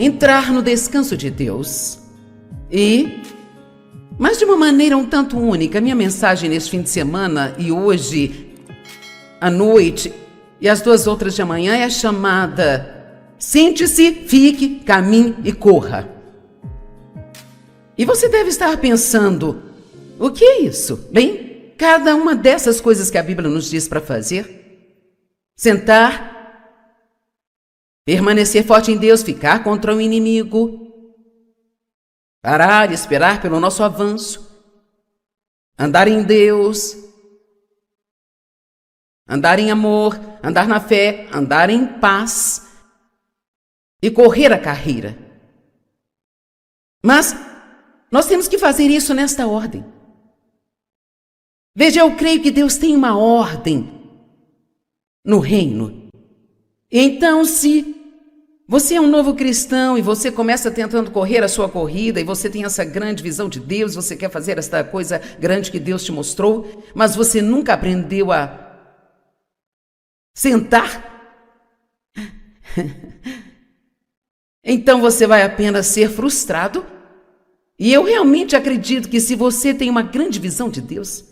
entrar no descanso de Deus. Mas de uma maneira um tanto única, minha mensagem neste fim de semana e hoje à noite e as 2 outras de amanhã é chamada Sente-se, fique, caminhe e corra. E você deve estar pensando, o que é isso? Bem, cada uma dessas coisas que a Bíblia nos diz para fazer: sentar, permanecer forte em Deus, ficar contra o inimigo, parar e esperar pelo nosso avanço, andar em Deus, andar em amor, andar na fé, andar em paz e correr a carreira. Mas nós temos que fazer isso nesta ordem. Veja, eu creio que Deus tem uma ordem no reino. Então, se você é um novo cristão e você começa tentando correr a sua corrida e você tem essa grande visão de Deus, você quer fazer esta coisa grande que Deus te mostrou, mas você nunca aprendeu a sentar, então você vai apenas ser frustrado. E eu realmente acredito que se você tem uma grande visão de Deus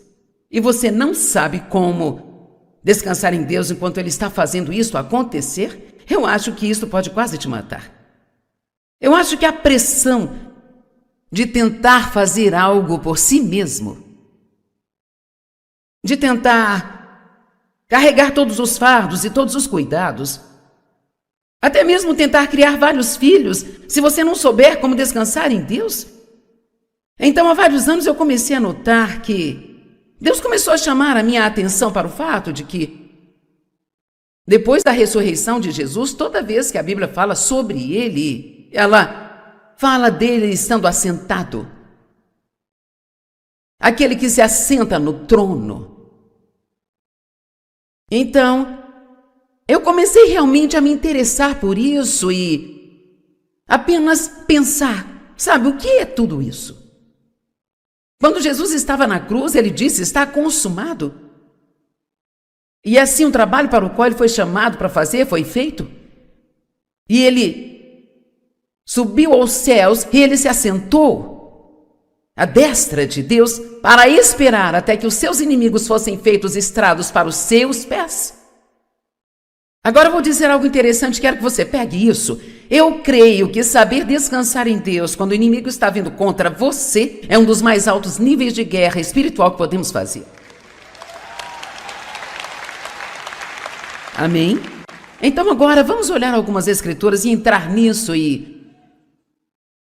e você não sabe como descansar em Deus enquanto Ele está fazendo isso acontecer, eu acho que isso pode quase te matar. Eu acho que a pressão de tentar fazer algo por si mesmo, de tentar carregar todos os fardos e todos os cuidados, até mesmo tentar criar vários filhos, se você não souber como descansar em Deus. Então, há vários anos eu comecei a notar que Deus começou a chamar a minha atenção para o fato de que, depois da ressurreição de Jesus, toda vez que a Bíblia fala sobre Ele, ela fala dele estando assentado. Aquele que se assenta no trono. Então, eu comecei realmente a me interessar por isso e apenas pensar, sabe, o que é tudo isso? Quando Jesus estava na cruz, Ele disse, está consumado. E assim o trabalho para o qual Ele foi chamado para fazer foi feito. E Ele subiu aos céus e Ele se assentou à destra de Deus para esperar até que os seus inimigos fossem feitos estrados para os seus pés. Agora eu vou dizer algo interessante, quero que você pegue isso. Eu creio que saber descansar em Deus quando o inimigo está vindo contra você é um dos mais altos níveis de guerra espiritual que podemos fazer. Amém? Então agora vamos olhar algumas escrituras e entrar nisso e...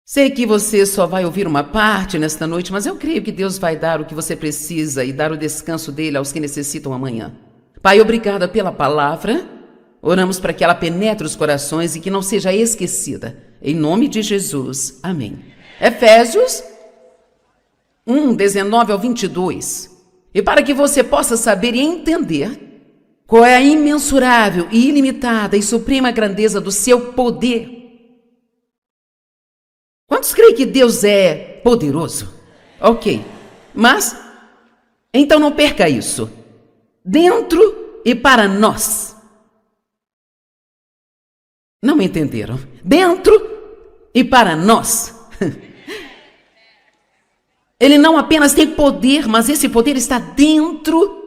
Sei que você só vai ouvir uma parte nesta noite, mas eu creio que Deus vai dar o que você precisa e dar o descanso dele aos que necessitam amanhã. Pai, obrigada pela palavra. Oramos para que ela penetre os corações e que não seja esquecida. Em nome de Jesus. Amém. Efésios 1, 19 ao 22. E para que você possa saber e entender qual é a imensurável e ilimitada e suprema grandeza do seu poder. Quantos creem que Deus é poderoso? Ok, mas, então não perca isso. Dentro e para nós. Não entenderam? Dentro e para nós. Ele não apenas tem poder, mas esse poder está dentro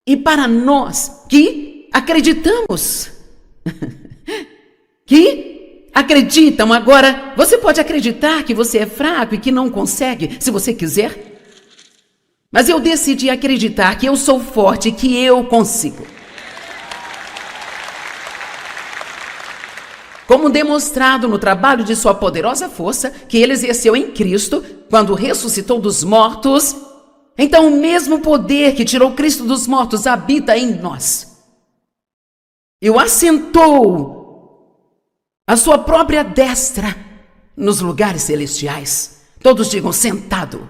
e para nós que acreditamos, que acreditam. Agora, você pode acreditar que você é fraco e que não consegue, se você quiser. Mas eu decidi acreditar que eu sou forte e que eu consigo. Como demonstrado no trabalho de sua poderosa força, que ele exerceu em Cristo, quando ressuscitou dos mortos, então o mesmo poder que tirou Cristo dos mortos habita em nós. E o assentou à sua própria destra nos lugares celestiais. Todos digam sentado.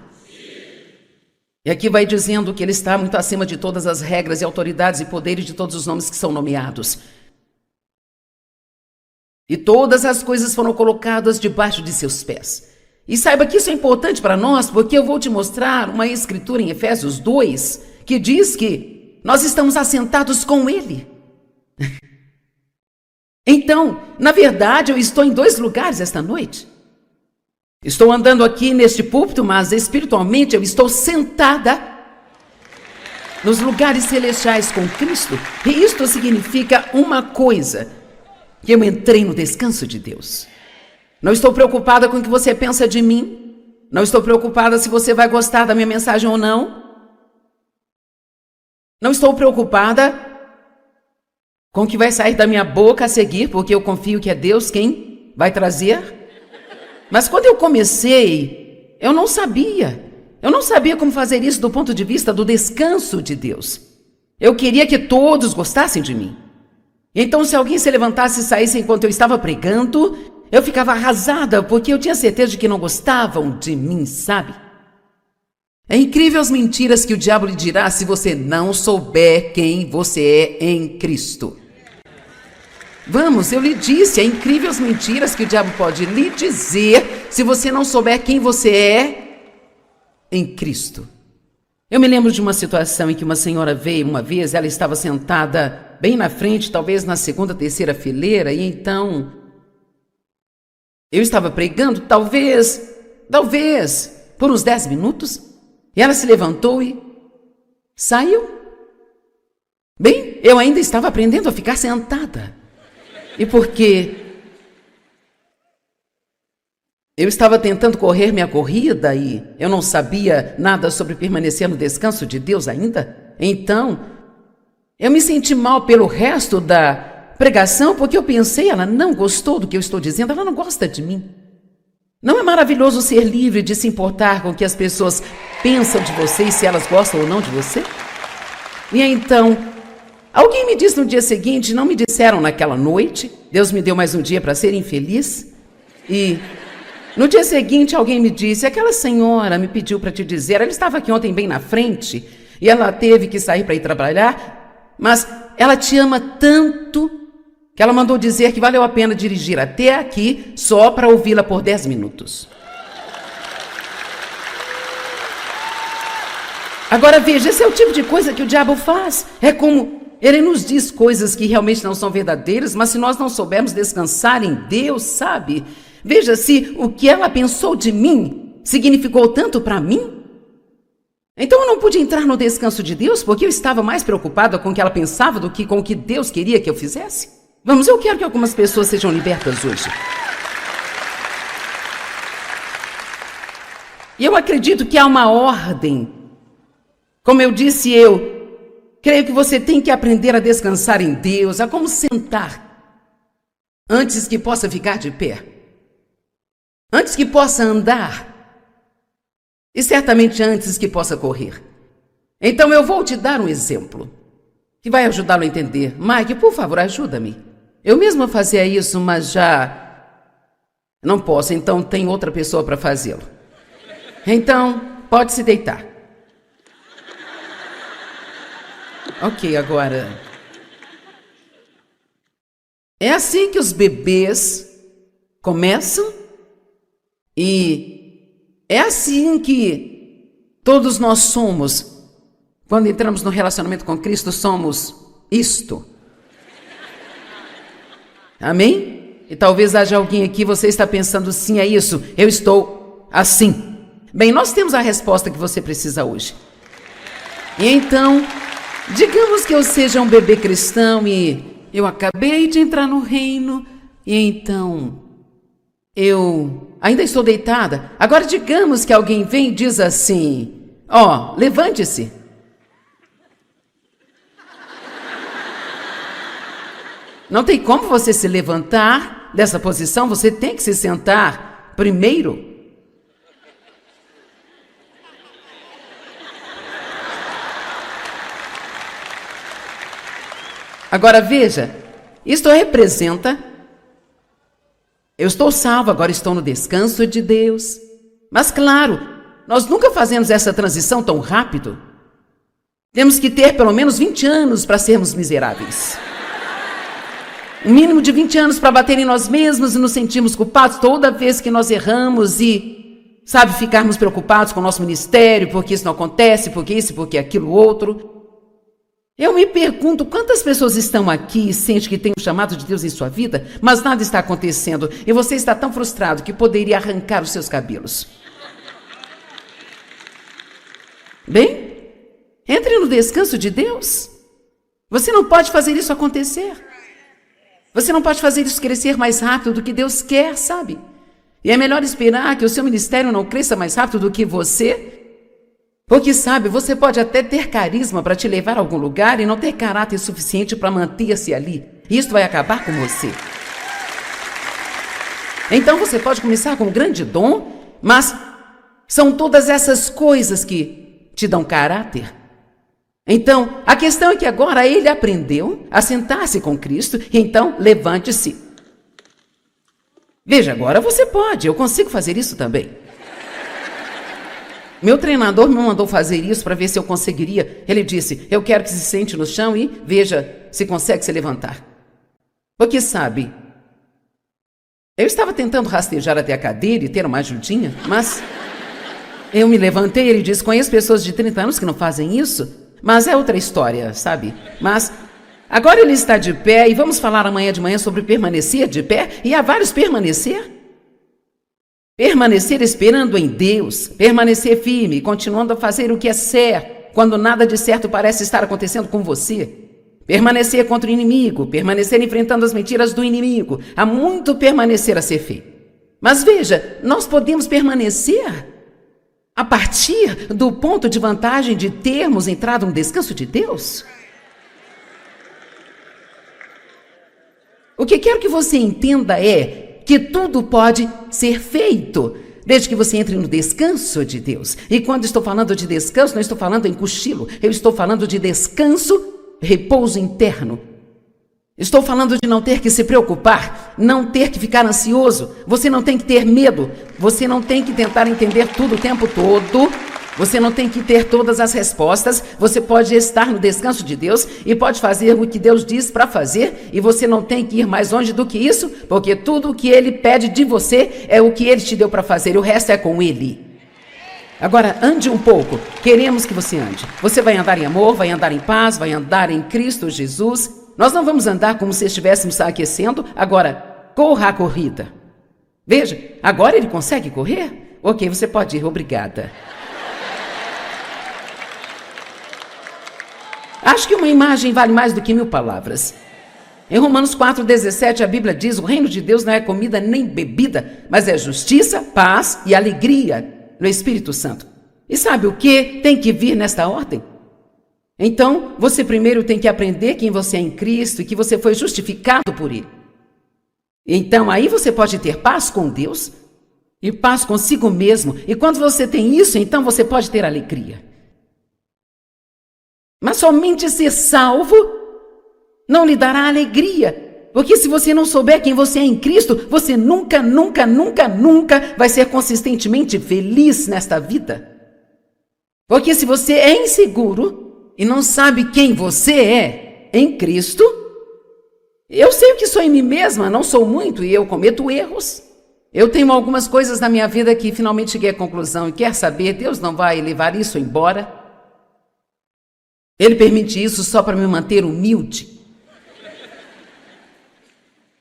E aqui vai dizendo que ele está muito acima de todas as regras e autoridades e poderes de todos os nomes que são nomeados. E todas as coisas foram colocadas debaixo de seus pés. E saiba que isso é importante para nós, porque eu vou te mostrar uma escritura em Efésios 2, que diz que nós estamos assentados com Ele. Então, na verdade, eu estou em 2 lugares esta noite. Estou andando aqui neste púlpito, mas espiritualmente eu estou sentada nos lugares celestiais com Cristo. E isto significa uma coisa, que eu entrei no descanso de Deus. Não estou preocupada com o que você pensa de mim. Não estou preocupada se você vai gostar da minha mensagem ou não. Não estou preocupada com o que vai sair da minha boca a seguir, porque eu confio que é Deus quem vai trazer. Mas quando eu comecei, eu não sabia. Eu não sabia como fazer isso do ponto de vista do descanso de Deus. Eu queria que todos gostassem de mim. Então, se alguém se levantasse e saísse enquanto eu estava pregando, eu ficava arrasada, porque eu tinha certeza de que não gostavam de mim, sabe? É incrível as mentiras que o diabo lhe dirá se você não souber quem você é em Cristo. Vamos, eu lhe disse, é incrível as mentiras que o diabo pode lhe dizer se você não souber quem você é em Cristo. Eu me lembro de uma situação em que uma senhora veio uma vez, ela estava sentada bem na frente, talvez na 2ª, 3ª fileira, e então eu estava pregando, talvez, por uns 10 minutos, e ela se levantou e saiu. Bem, eu ainda estava aprendendo a ficar sentada. E porque eu estava tentando correr minha corrida e eu não sabia nada sobre permanecer no descanso de Deus ainda, então eu me senti mal pelo resto da pregação, porque eu pensei, ela não gostou do que eu estou dizendo, ela não gosta de mim. Não é maravilhoso ser livre de se importar com o que as pessoas pensam de você e se elas gostam ou não de você? E então, alguém me disse no dia seguinte, não me disseram naquela noite, Deus me deu mais um dia para ser infeliz, e no dia seguinte alguém me disse, aquela senhora me pediu para te dizer, ela estava aqui ontem bem na frente, e ela teve que sair para ir trabalhar, mas ela te ama tanto que ela mandou dizer que valeu a pena dirigir até aqui só para ouvi-la por 10 minutos. Agora veja, esse é o tipo de coisa que o diabo faz. É como ele nos diz coisas que realmente não são verdadeiras, mas se nós não soubermos descansar em Deus, sabe? Veja, se o que ela pensou de mim significou tanto para mim, então eu não pude entrar no descanso de Deus porque eu estava mais preocupada com o que ela pensava do que com o que Deus queria que eu fizesse. Vamos, eu quero que algumas pessoas sejam libertas hoje. E eu acredito que há uma ordem. Como eu disse, eu creio que você tem que aprender a descansar em Deus, a como sentar antes que possa ficar de pé, antes que possa andar e certamente antes que possa correr. Então eu vou te dar um exemplo que vai ajudá-lo a entender. Mike, por favor, ajuda-me. Eu mesma fazia isso, mas já não posso, então tem outra pessoa para fazê-lo. Então, pode se deitar. Ok, agora. É assim que os bebês começam e é assim que todos nós somos. Quando entramos no relacionamento com Cristo, somos isto. Amém? E talvez haja alguém aqui, você está pensando, sim, é isso, eu estou assim. Bem, nós temos a resposta que você precisa hoje. E então, digamos que eu seja um bebê cristão e eu acabei de entrar no reino, e então eu ainda estou deitada. Agora digamos que alguém vem e diz assim, levante-se. Não tem como você se levantar dessa posição, você tem que se sentar primeiro. Agora veja, isto representa, eu estou salvo, agora estou no descanso de Deus. Mas claro, nós nunca fazemos essa transição tão rápido. Temos que ter pelo menos 20 anos para sermos miseráveis. Um mínimo de 20 anos para bater em nós mesmos e nos sentirmos culpados toda vez que nós erramos e, ficarmos preocupados com o nosso ministério, porque isso não acontece, porque isso, porque aquilo outro. Eu me pergunto quantas pessoas estão aqui e sentem que tem um chamado de Deus em sua vida, mas nada está acontecendo e você está tão frustrado que poderia arrancar os seus cabelos. Bem, entre no descanso de Deus. Você não pode fazer isso acontecer. Você não pode fazer isso crescer mais rápido do que Deus quer, sabe? E é melhor esperar que o seu ministério não cresça mais rápido do que você. Porque, sabe, você pode até ter carisma para te levar a algum lugar e não ter caráter suficiente para manter-se ali. Isso vai acabar com você. Então você pode começar com um grande dom, mas são todas essas coisas que te dão caráter. Então, a questão é que agora ele aprendeu a sentar-se com Cristo, e então levante-se. Veja, agora você pode, eu consigo fazer isso também. Meu treinador me mandou fazer isso para ver se eu conseguiria. Ele disse, eu quero que se sente no chão e veja se consegue se levantar. Porque sabe, eu estava tentando rastejar até a cadeira e ter uma ajudinha, mas eu me levantei e ele disse, conheço pessoas de 30 anos que não fazem isso, mas é outra história, sabe? Mas agora ele está de pé e vamos falar amanhã de manhã sobre permanecer de pé, e há vários permanecer. Permanecer esperando em Deus, permanecer firme, continuando a fazer o que é certo, quando nada de certo parece estar acontecendo com você. Permanecer contra o inimigo, permanecer enfrentando as mentiras do inimigo. Há muito permanecer a ser feito. Mas veja, nós podemos permanecer a partir do ponto de vantagem de termos entrado no descanso de Deus. O que quero que você entenda é que tudo pode ser feito, desde que você entre no descanso de Deus. E quando estou falando de descanso, não estou falando em cochilo, eu estou falando de descanso, repouso interno. Estou falando de não ter que se preocupar, não ter que ficar ansioso, você não tem que ter medo, você não tem que tentar entender tudo o tempo todo, você não tem que ter todas as respostas, você pode estar no descanso de Deus e pode fazer o que Deus diz para fazer, e você não tem que ir mais longe do que isso, porque tudo o que Ele pede de você é o que Ele te deu para fazer, e o resto é com Ele. Agora, ande um pouco, queremos que você ande. Você vai andar em amor, vai andar em paz, vai andar em Cristo Jesus. Nós não vamos andar como se estivéssemos aquecendo, agora, corra a corrida. Veja, agora ele consegue correr? Ok, você pode ir, obrigada. Acho que uma imagem vale mais do que 1000 palavras. Em Romanos 4,17, a Bíblia diz, o reino de Deus não é comida nem bebida, mas é justiça, paz e alegria no Espírito Santo. E sabe o que tem que vir nesta ordem? Então, você primeiro tem que aprender quem você é em Cristo e que você foi justificado por Ele. Então, aí você pode ter paz com Deus e paz consigo mesmo. E quando você tem isso, então você pode ter alegria. Mas somente ser salvo não lhe dará alegria. Porque se você não souber quem você é em Cristo, você nunca vai ser consistentemente feliz nesta vida. Porque se você é inseguro e não sabe quem você é em Cristo, eu sei o que sou em mim mesma, não sou muito e eu cometo erros. Eu tenho algumas coisas na minha vida que finalmente cheguei à conclusão e quer saber, Deus não vai levar isso embora. Ele permite isso só para me manter humilde.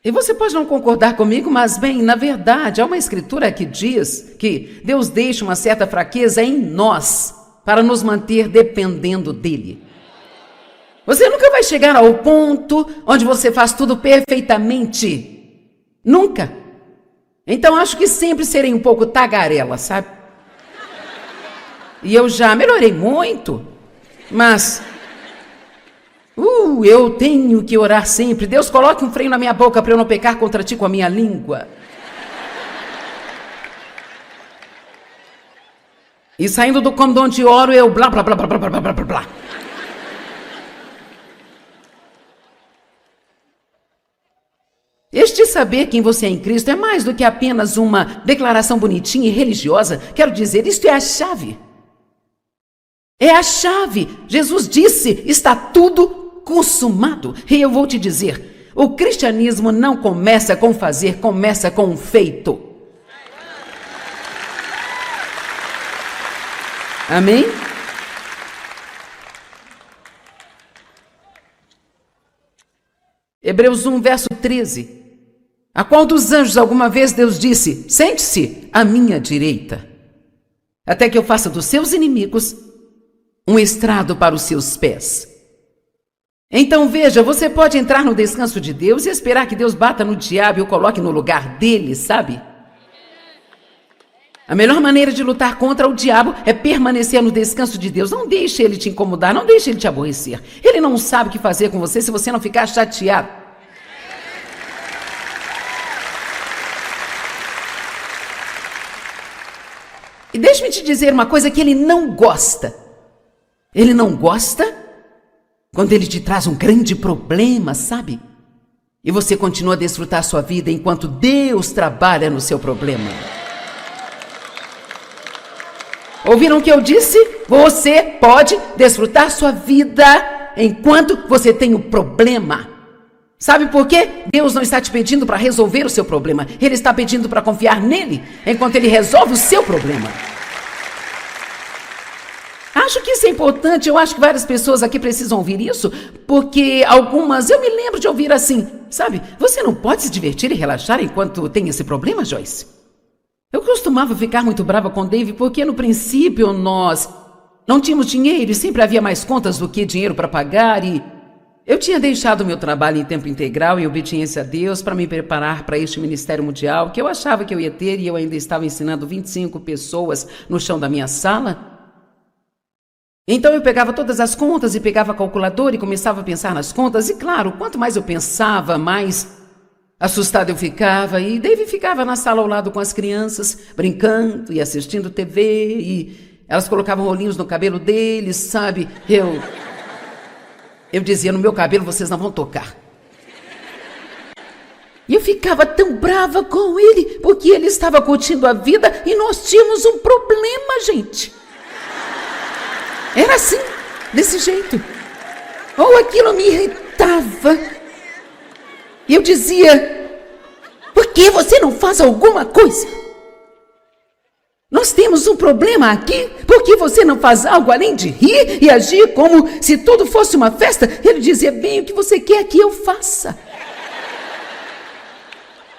E você pode não concordar comigo, mas bem, na verdade, há uma escritura que diz que Deus deixa uma certa fraqueza em nós para nos manter dependendo dele. Você nunca vai chegar ao ponto onde você faz tudo perfeitamente. Nunca. Então acho que sempre serei um pouco tagarela, sabe? E eu já melhorei muito. Mas, eu tenho que orar sempre. Deus, coloque um freio na minha boca para eu não pecar contra ti com a minha língua. E saindo do cômodo onde oro, eu blá, blá, blá, blá, blá, blá, blá, blá, blá. Este saber quem você é em Cristo é mais do que apenas uma declaração bonitinha e religiosa. Quero dizer, isto é a chave. É a chave. Jesus disse, está tudo consumado. E eu vou te dizer, o cristianismo não começa com fazer, começa com um feito. Amém? Hebreus 1, verso 13. A qual dos anjos alguma vez Deus disse: sente-se à minha direita, até que eu faça dos seus inimigos um estrado para os seus pés. Então veja, você pode entrar no descanso de Deus e esperar que Deus bata no diabo e o coloque no lugar dele, sabe? A melhor maneira de lutar contra o diabo é permanecer no descanso de Deus. Não deixe ele te incomodar, não deixe ele te aborrecer. Ele não sabe o que fazer com você se você não ficar chateado. E deixe-me te dizer uma coisa que ele não gosta. Ele não gosta quando ele te traz um grande problema, sabe? E você continua a desfrutar sua vida enquanto Deus trabalha no seu problema. Ouviram o que eu disse? Você pode desfrutar sua vida enquanto você tem um problema. Sabe por quê? Deus não está te pedindo para resolver o seu problema. Ele está pedindo para confiar nele enquanto ele resolve o seu problema. Acho que isso é importante. Eu acho que várias pessoas aqui precisam ouvir isso, porque algumas, eu me lembro de ouvir assim, sabe? Você não pode se divertir e relaxar enquanto tem esse problema, Joyce? Eu costumava ficar muito brava com Dave porque no princípio nós não tínhamos dinheiro e sempre havia mais contas do que dinheiro para pagar e eu tinha deixado meu trabalho em tempo integral em obediência a Deus para me preparar para este ministério mundial que eu achava que eu ia ter e eu ainda estava ensinando 25 pessoas no chão da minha sala. Então eu pegava todas as contas e pegava a calculadora e começava a pensar nas contas e claro, quanto mais eu pensava, mais assustado eu ficava e Dave ficava na sala ao lado com as crianças, brincando e assistindo TV e elas colocavam rolinhos no cabelo deles, sabe? Eu dizia, no meu cabelo vocês não vão tocar. E eu ficava tão brava com ele, porque ele estava curtindo a vida e nós tínhamos um problema, gente. Era assim, desse jeito. Ou aquilo me irritava. E eu dizia, por que você não faz alguma coisa? Nós temos um problema aqui, por que você não faz algo além de rir e agir como se tudo fosse uma festa? Ele dizia, bem, o que você quer que eu faça?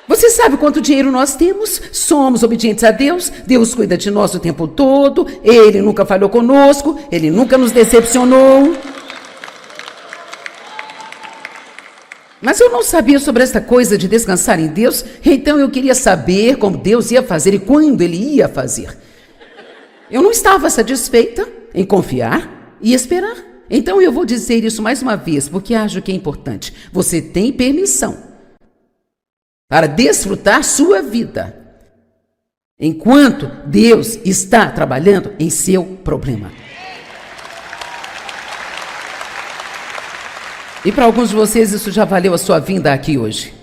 Você sabe quanto dinheiro nós temos? Somos obedientes a Deus, Deus cuida de nós o tempo todo, Ele nunca falhou conosco, Ele nunca nos decepcionou. Mas eu não sabia sobre essa coisa de descansar em Deus, então eu queria saber como Deus ia fazer e quando Ele ia fazer. Eu não estava satisfeita em confiar e esperar. Então eu vou dizer isso mais uma vez, porque acho que é importante. Você tem permissão para desfrutar sua vida, enquanto Deus está trabalhando em seu problema. E para alguns de vocês isso já valeu a sua vinda aqui hoje.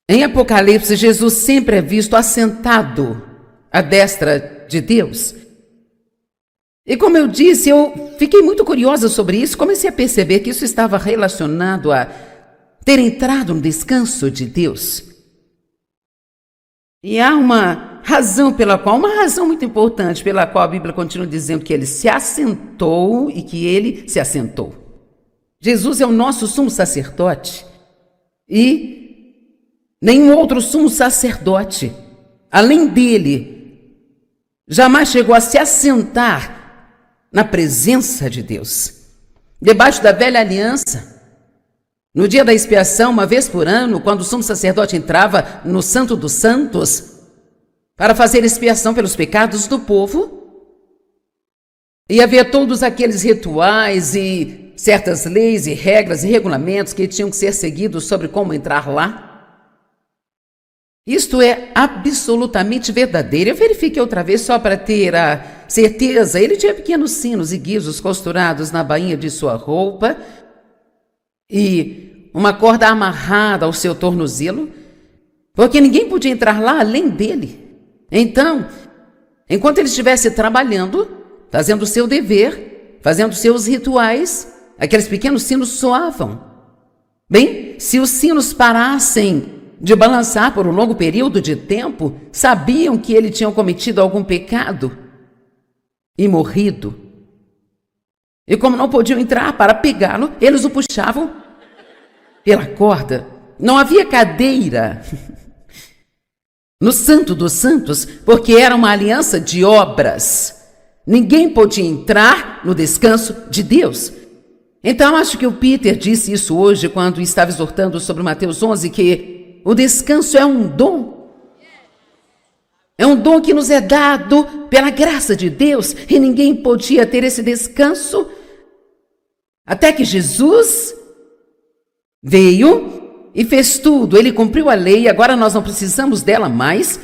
Em Apocalipse, Jesus sempre é visto assentado à destra de Deus. E como eu disse, eu fiquei muito curiosa sobre isso, comecei a perceber que isso estava relacionado a ter entrado no descanso de Deus. E há uma razão uma razão muito importante pela qual a Bíblia continua dizendo que ele se assentou e que ele se assentou. Jesus é o nosso sumo sacerdote e nenhum outro sumo sacerdote, além dele, jamais chegou a se assentar na presença de Deus. Debaixo da velha aliança, no dia da expiação, uma vez por ano, quando o sumo sacerdote entrava no Santo dos Santos para fazer expiação pelos pecados do povo, e havia todos aqueles rituais e certas leis e regras e regulamentos que tinham que ser seguidos sobre como entrar lá. Isto é absolutamente verdadeiro. Eu verifiquei outra vez só para ter a certeza. Ele tinha pequenos sinos e guizos costurados na bainha de sua roupa e uma corda amarrada ao seu tornozelo, porque ninguém podia entrar lá além dele. Então, enquanto ele estivesse trabalhando, fazendo o seu dever, fazendo seus rituais, aqueles pequenos sinos soavam. Bem, se os sinos parassem de balançar por um longo período de tempo, sabiam que ele tinha cometido algum pecado e morrido. E como não podiam entrar para pegá-lo, eles o puxavam pela corda. Não havia cadeira no Santo dos Santos, porque era uma aliança de obras. Ninguém podia entrar no descanso de Deus. Então, acho que o Peter disse isso hoje, quando estava exortando sobre Mateus 11, que o descanso é um dom. É um dom que nos é dado pela graça de Deus, e ninguém podia ter esse descanso até que Jesus veio e fez tudo. Ele cumpriu a lei, agora nós não precisamos dela mais.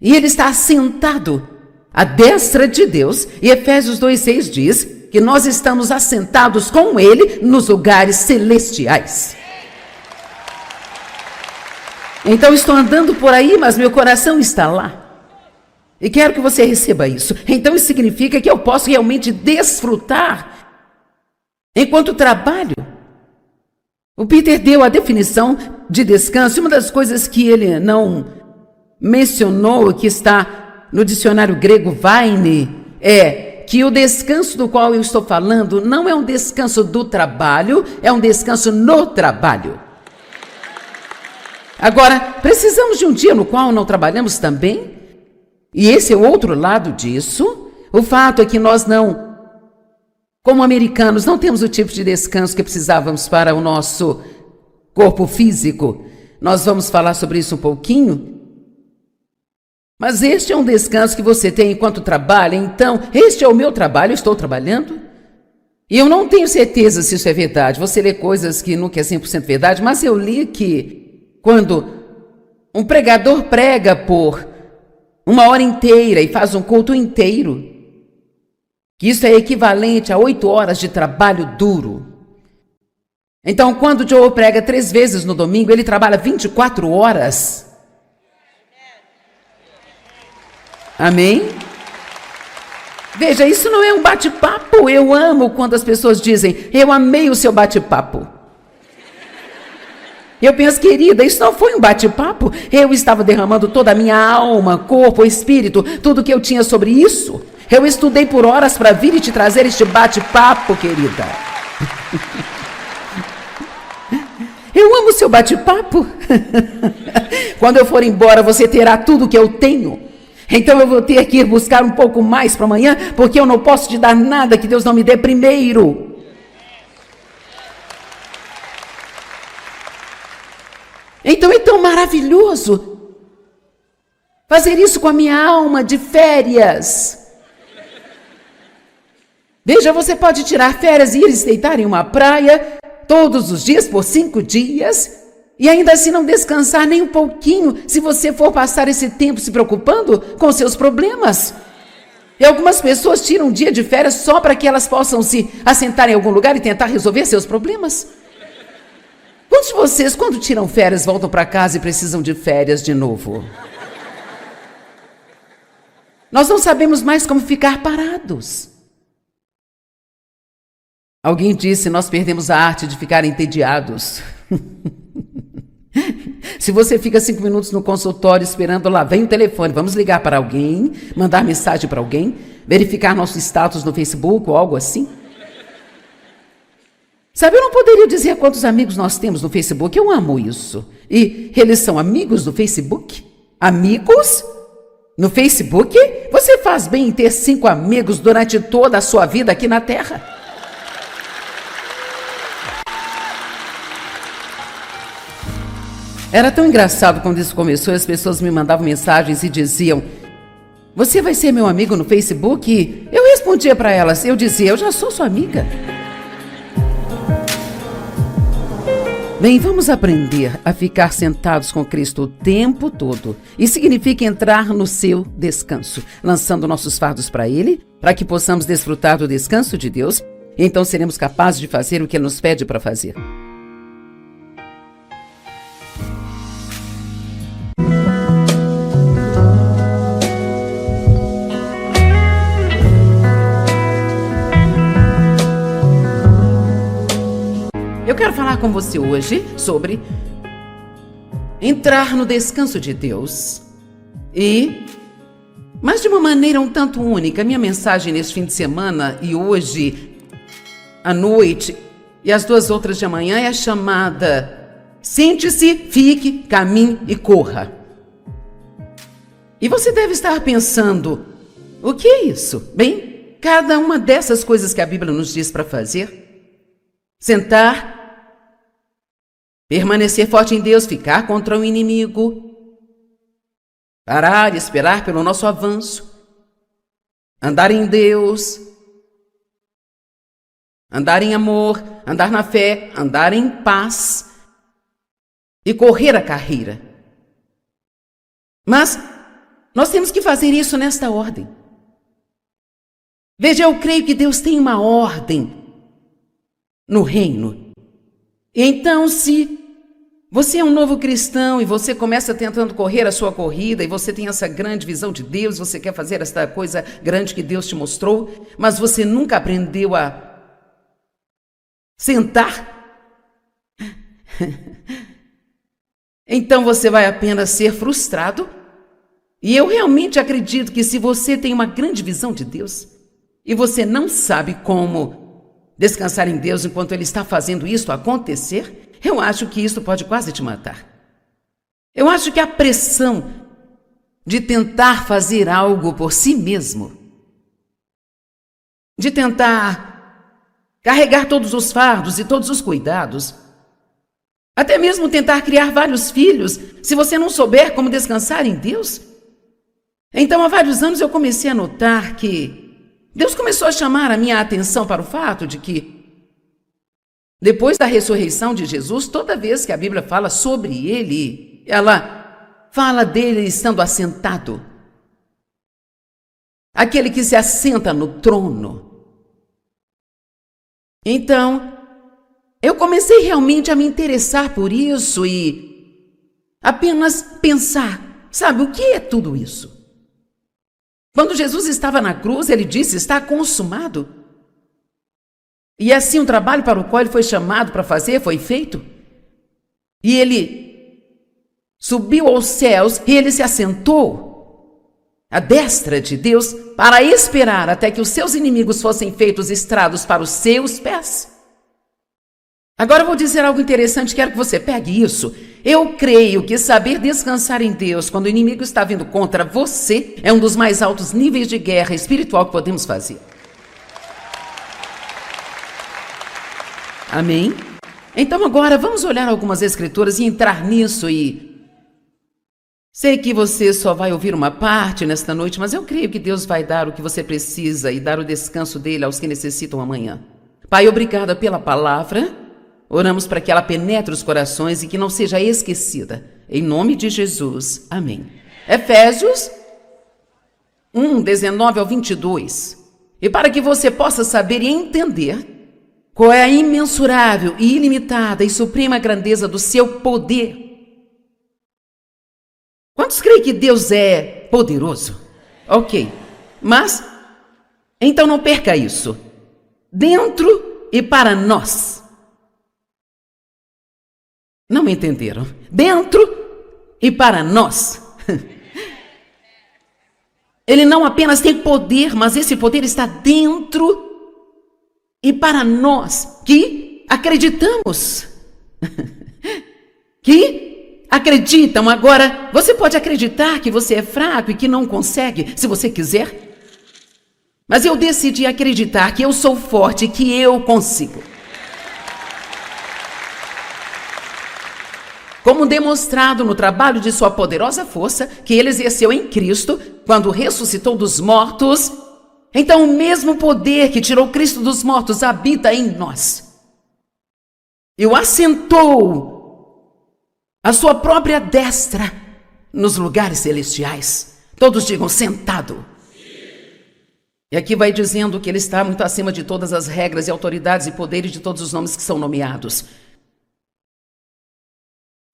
E ele está assentado à destra de Deus. E Efésios 2,6 diz que nós estamos assentados com ele nos lugares celestiais. Então estou andando por aí, mas meu coração está lá. E quero que você receba isso. Então isso significa que eu posso realmente desfrutar enquanto trabalho. O Peter deu a definição de descanso. Uma das coisas que ele não mencionou, que está no dicionário grego Vine, é que o descanso do qual eu estou falando não é um descanso do trabalho, é um descanso no trabalho. Agora, precisamos de um dia no qual não trabalhamos também? E esse é o outro lado disso. O fato é que nós não, como americanos, não temos o tipo de descanso que precisávamos para o nosso corpo físico. Nós vamos falar sobre isso um pouquinho. Mas este é um descanso que você tem enquanto trabalha. Então, este é o meu trabalho, eu estou trabalhando. E eu não tenho certeza se isso é verdade. Você lê coisas que nunca é 100% verdade, mas eu li que quando um pregador prega por 1 hora inteira e faz um culto inteiro, que isso é equivalente a 8 horas de trabalho duro. Então, quando o Joe prega 3 vezes no domingo, ele trabalha 24 horas. Amém? Veja, isso não é um bate-papo. Eu amo quando as pessoas dizem, eu amei o seu bate-papo. Eu penso, querida, isso não foi um bate-papo. Eu estava derramando toda a minha alma, corpo, espírito, tudo que eu tinha sobre isso. Eu estudei por horas para vir e te trazer este bate-papo, querida. Eu amo o seu bate-papo. Quando eu for embora, você terá tudo que eu tenho. Então eu vou ter que ir buscar um pouco mais para amanhã, porque eu não posso te dar nada que Deus não me dê primeiro. Então é tão maravilhoso fazer isso com a minha alma de férias. Veja, você pode tirar férias e ir se deitar em uma praia todos os dias por 5 dias e ainda assim não descansar nem um pouquinho se você for passar esse tempo se preocupando com seus problemas. E algumas pessoas tiram um dia de férias só para que elas possam se assentar em algum lugar e tentar resolver seus problemas. Quantos de vocês, quando tiram férias, voltam para casa e precisam de férias de novo? Nós não sabemos mais como ficar parados. Alguém disse, nós perdemos a arte de ficar entediados. Se você fica 5 minutos no consultório esperando, lá vem o telefone, vamos ligar para alguém, mandar mensagem para alguém, verificar nosso status no Facebook ou algo assim. Sabe, eu não poderia dizer quantos amigos nós temos no Facebook, eu amo isso. E eles são amigos do Facebook? Amigos? No Facebook? Você faz bem em ter 5 amigos durante toda a sua vida aqui na Terra. Era tão engraçado quando isso começou, as pessoas me mandavam mensagens e diziam, você vai ser meu amigo no Facebook? E eu respondia para elas, eu dizia, eu já sou sua amiga. Bem, vamos aprender a ficar sentados com Cristo o tempo todo. Isso significa entrar no seu descanso, lançando nossos fardos para Ele, para que possamos desfrutar do descanso de Deus, e então seremos capazes de fazer o que Ele nos pede para fazer. Eu quero falar com você hoje sobre entrar no descanso de Deus mas de uma maneira um tanto única. Minha mensagem neste fim de semana e hoje à noite e as 2 outras de manhã é a chamada sente-se, fique, caminhe e corra. E você deve estar pensando, o que é isso? Bem, cada uma dessas coisas que a Bíblia nos diz para fazer: sentar, permanecer forte em Deus, ficar contra o inimigo, parar e esperar pelo nosso avanço, andar em Deus, andar em amor, andar na fé, andar em paz e correr a carreira. Mas nós temos que fazer isso nesta ordem. Veja, eu creio que Deus tem uma ordem no reino. E então, se você é um novo cristão e você começa tentando correr a sua corrida e você tem essa grande visão de Deus, você quer fazer esta coisa grande que Deus te mostrou, mas você nunca aprendeu a sentar, então você vai apenas ser frustrado. E eu realmente acredito que se você tem uma grande visão de Deus e você não sabe como descansar em Deus enquanto Ele está fazendo isso acontecer, eu acho que isso pode quase te matar. Eu acho que a pressão de tentar fazer algo por si mesmo, de tentar carregar todos os fardos e todos os cuidados, até mesmo tentar criar vários filhos, se você não souber como descansar em Deus. Então, há vários anos eu comecei a notar que Deus começou a chamar a minha atenção para o fato de que, depois da ressurreição de Jesus, toda vez que a Bíblia fala sobre Ele, ela fala dele estando assentado. Aquele que se assenta no trono. Então, eu comecei realmente a me interessar por isso e apenas pensar, sabe, o que é tudo isso? Quando Jesus estava na cruz, Ele disse, está consumado. E assim o trabalho para o qual Ele foi chamado para fazer foi feito. E Ele subiu aos céus e Ele se assentou à destra de Deus para esperar até que os seus inimigos fossem feitos estrados para os seus pés. Agora eu vou dizer algo interessante, quero que você pegue isso. Eu creio que saber descansar em Deus quando o inimigo está vindo contra você é um dos mais altos níveis de guerra espiritual que podemos fazer. Amém? Então agora vamos olhar algumas escrituras e entrar nisso e... Sei que você só vai ouvir uma parte nesta noite, mas eu creio que Deus vai dar o que você precisa e dar o descanso dele aos que necessitam amanhã. Pai, obrigada pela palavra. Oramos para que ela penetre os corações e que não seja esquecida. Em nome de Jesus. Amém. Efésios 1, 19 ao 22. E para que você possa saber e entender qual é a imensurável e ilimitada e suprema grandeza do seu poder. Quantos creem que Deus é poderoso? Ok. Mas, então não perca isso. Dentro e para nós. Não me entenderam? Dentro e para nós. Ele não apenas tem poder, mas esse poder está dentro e para nós que acreditamos. Que acreditam. Agora, você pode acreditar que você é fraco e que não consegue, se você quiser. Mas eu decidi acreditar que eu sou forte e que eu consigo. Como demonstrado no trabalho de sua poderosa força, que ele exerceu em Cristo, quando ressuscitou dos mortos, então o mesmo poder que tirou Cristo dos mortos habita em nós. E o assentou à sua própria destra nos lugares celestiais. Todos digam, sentado. E aqui vai dizendo que ele está muito acima de todas as regras e autoridades e poderes de todos os nomes que são nomeados.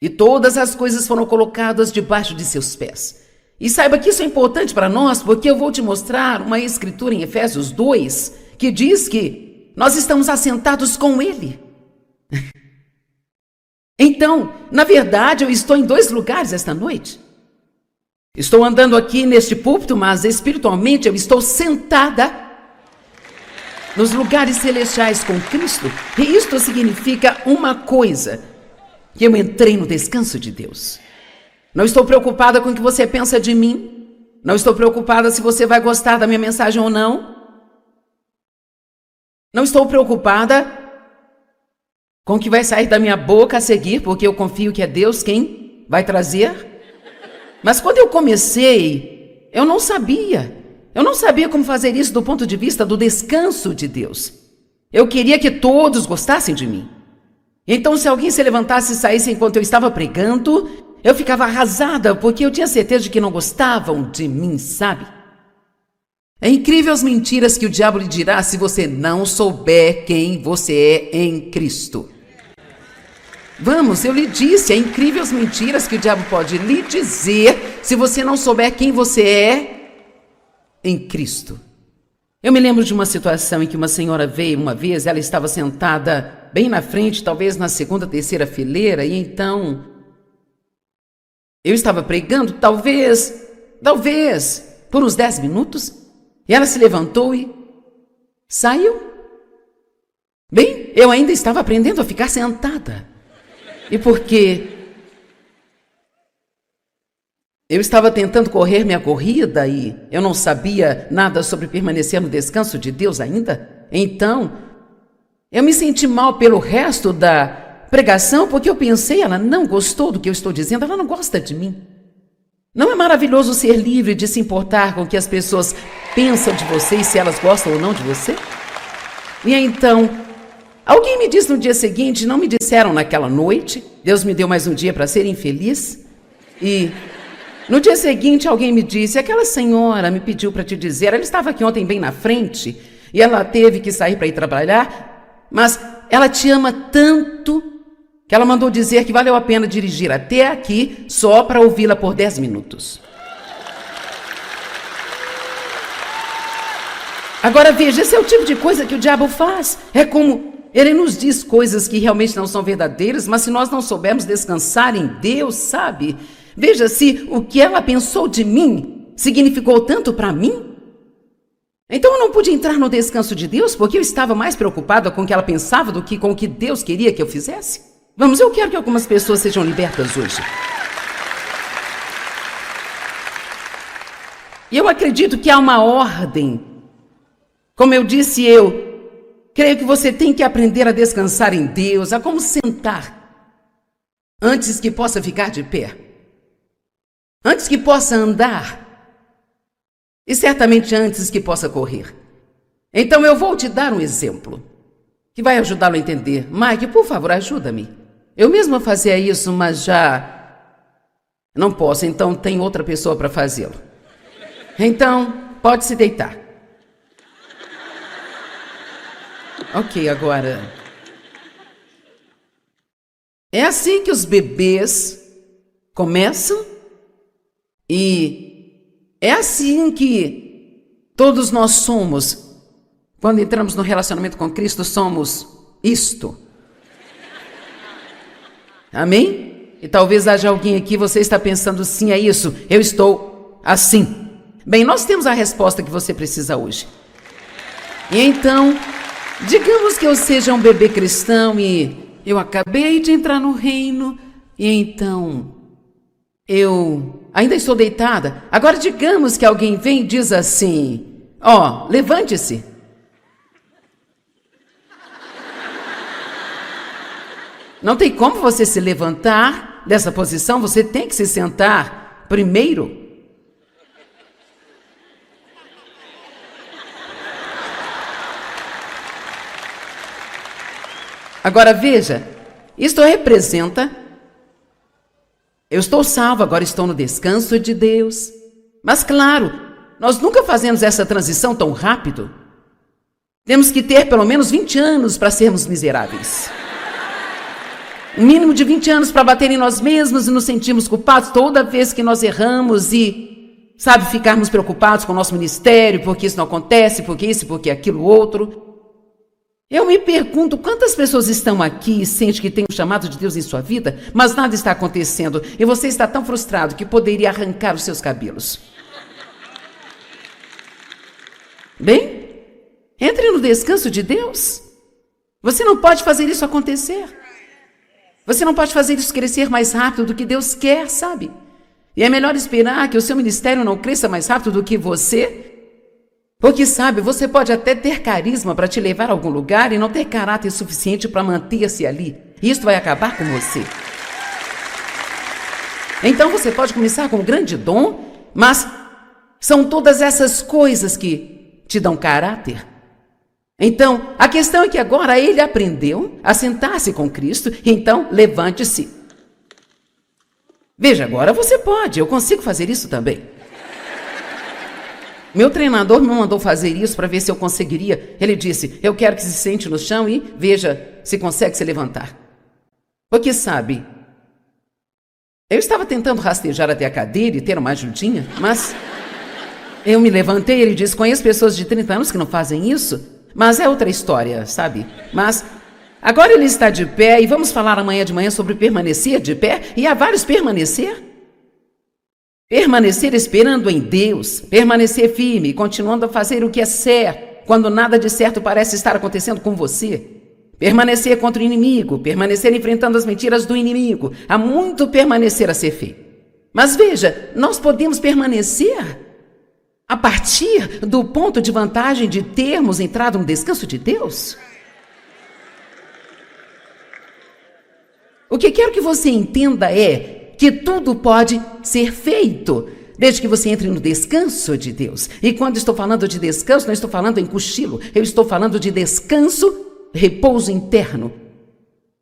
E todas as coisas foram colocadas debaixo de seus pés. E saiba que isso é importante para nós, porque eu vou te mostrar uma escritura em Efésios 2, que diz que nós estamos assentados com Ele. Então, na verdade, eu estou em 2 lugares esta noite. Estou andando aqui neste púlpito, mas espiritualmente eu estou sentada nos lugares celestiais com Cristo. E isto significa uma coisa: que eu entrei no descanso de Deus. Não estou preocupada com o que você pensa de mim. Não estou preocupada se você vai gostar da minha mensagem ou não. Não estou preocupada com o que vai sair da minha boca a seguir, porque eu confio que é Deus quem vai trazer. Mas quando eu comecei, eu não sabia. Eu não sabia como fazer isso do ponto de vista do descanso de Deus. Eu queria que todos gostassem de mim. Então, se alguém se levantasse e saísse enquanto eu estava pregando, eu ficava arrasada, porque eu tinha certeza de que não gostavam de mim, sabe? É incrível as mentiras que o diabo lhe dirá se você não souber quem você é em Cristo. Vamos, eu lhe disse, é incrível as mentiras que o diabo pode lhe dizer se você não souber quem você é em Cristo. Eu me lembro de uma situação em que uma senhora veio uma vez, ela estava sentada bem na frente, talvez na segunda, terceira fileira, e então eu estava pregando, talvez, por uns 10 minutos, e ela se levantou e saiu. Bem, eu ainda estava aprendendo a ficar sentada. E porque eu estava tentando correr minha corrida e eu não sabia nada sobre permanecer no descanso de Deus ainda, então eu me senti mal pelo resto da pregação, porque eu pensei, ela não gostou do que eu estou dizendo, ela não gosta de mim. Não é maravilhoso ser livre de se importar com o que as pessoas pensam de você e se elas gostam ou não de você? E então, alguém me disse no dia seguinte, não me disseram naquela noite, Deus me deu mais um dia para ser infeliz, e no dia seguinte alguém me disse, aquela senhora me pediu para te dizer, ela estava aqui ontem bem na frente, e ela teve que sair para ir trabalhar, mas ela te ama tanto que ela mandou dizer que valeu a pena dirigir até aqui só para ouvi-la por 10 minutos. Agora veja, esse é o tipo de coisa que o diabo faz. É como ele nos diz coisas que realmente não são verdadeiras, mas se nós não soubermos descansar em Deus, sabe? Veja, se o que ela pensou de mim significou tanto para mim, então eu não pude entrar no descanso de Deus porque eu estava mais preocupada com o que ela pensava do que com o que Deus queria que eu fizesse. Vamos, eu quero que algumas pessoas sejam libertas hoje. E eu acredito que há uma ordem. Como eu disse, eu creio que você tem que aprender a descansar em Deus, a como sentar, antes que possa ficar de pé, antes que possa andar, e certamente antes que possa correr. Então eu vou te dar um exemplo, que vai ajudá-lo a entender. Mike, por favor, ajuda-me. Eu mesma fazia isso, mas já não posso, então tem outra pessoa para fazê-lo. Então, pode se deitar. Ok, agora. É assim que os bebês começam e é assim que todos nós somos. Quando entramos no relacionamento com Cristo, somos isto. Amém? E talvez haja alguém aqui, você está pensando, sim, é isso, eu estou assim. Bem, nós temos a resposta que você precisa hoje. E então, digamos que eu seja um bebê cristão e eu acabei de entrar no reino, e então eu ainda estou deitada. Agora digamos que alguém vem e diz assim, levante-se. Não tem como você se levantar dessa posição, você tem que se sentar primeiro. Agora veja, isto representa, eu estou salvo, agora estou no descanso de Deus. Mas claro, nós nunca fazemos essa transição tão rápido. Temos que ter pelo menos 20 anos para sermos miseráveis. Um mínimo de 20 anos para bater em nós mesmos e nos sentirmos culpados toda vez que nós erramos e, ficarmos preocupados com o nosso ministério, porque isso não acontece, porque isso, porque aquilo outro. Eu me pergunto quantas pessoas estão aqui e sentem que tem o chamado de Deus em sua vida, mas nada está acontecendo e você está tão frustrado que poderia arrancar os seus cabelos. Bem, entre no descanso de Deus. Você não pode fazer isso acontecer. Você não pode fazer isso crescer mais rápido do que Deus quer, sabe? E é melhor esperar que o seu ministério não cresça mais rápido do que você. Porque, sabe, você pode até ter carisma para te levar a algum lugar e não ter caráter suficiente para manter-se ali. E isso vai acabar com você. Então você pode começar com um grande dom, mas são todas essas coisas que te dão caráter. Então, a questão é que agora ele aprendeu a sentar-se com Cristo, então levante-se. Veja, agora você pode, eu consigo fazer isso também. Meu treinador me mandou fazer isso para ver se eu conseguiria. Ele disse, eu quero que se sente no chão e veja se consegue se levantar. Porque sabe, eu estava tentando rastejar até a cadeira e ter uma ajudinha, mas eu me levantei e ele disse, conheço pessoas de 30 anos que não fazem isso, mas é outra história, sabe? Mas agora ele está de pé e vamos falar amanhã de manhã sobre permanecer de pé, e há vários permanecer. Permanecer esperando em Deus, permanecer firme, continuando a fazer o que é certo, quando nada de certo parece estar acontecendo com você. Permanecer contra o inimigo, permanecer enfrentando as mentiras do inimigo. Há muito permanecer a ser feito. Mas veja, nós podemos permanecer a partir do ponto de vantagem de termos entrado no descanso de Deus. O que quero que você entenda é que tudo pode ser feito, desde que você entre no descanso de Deus. E quando estou falando de descanso, não estou falando em cochilo, eu estou falando de descanso, repouso interno.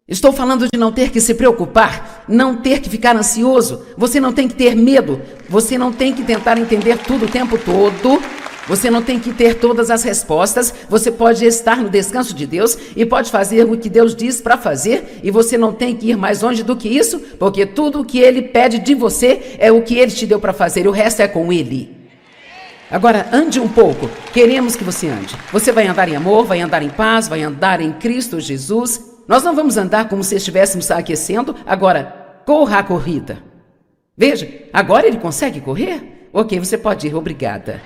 Estou falando de não ter que se preocupar, não ter que ficar ansioso. Você não tem que ter medo, você não tem que tentar entender tudo o tempo todo, você não tem que ter todas as respostas. Você pode estar no descanso de Deus e pode fazer o que Deus diz para fazer, e você não tem que ir mais longe do que isso, porque tudo o que Ele pede de você é o que Ele te deu para fazer, e o resto é com Ele. Agora, ande um pouco, queremos que você ande. Você vai andar em amor, vai andar em paz, vai andar em Cristo Jesus. Nós não vamos andar como se estivéssemos aquecendo. Agora, corra a corrida. Veja, agora ele consegue correr? Ok, você pode ir, obrigada.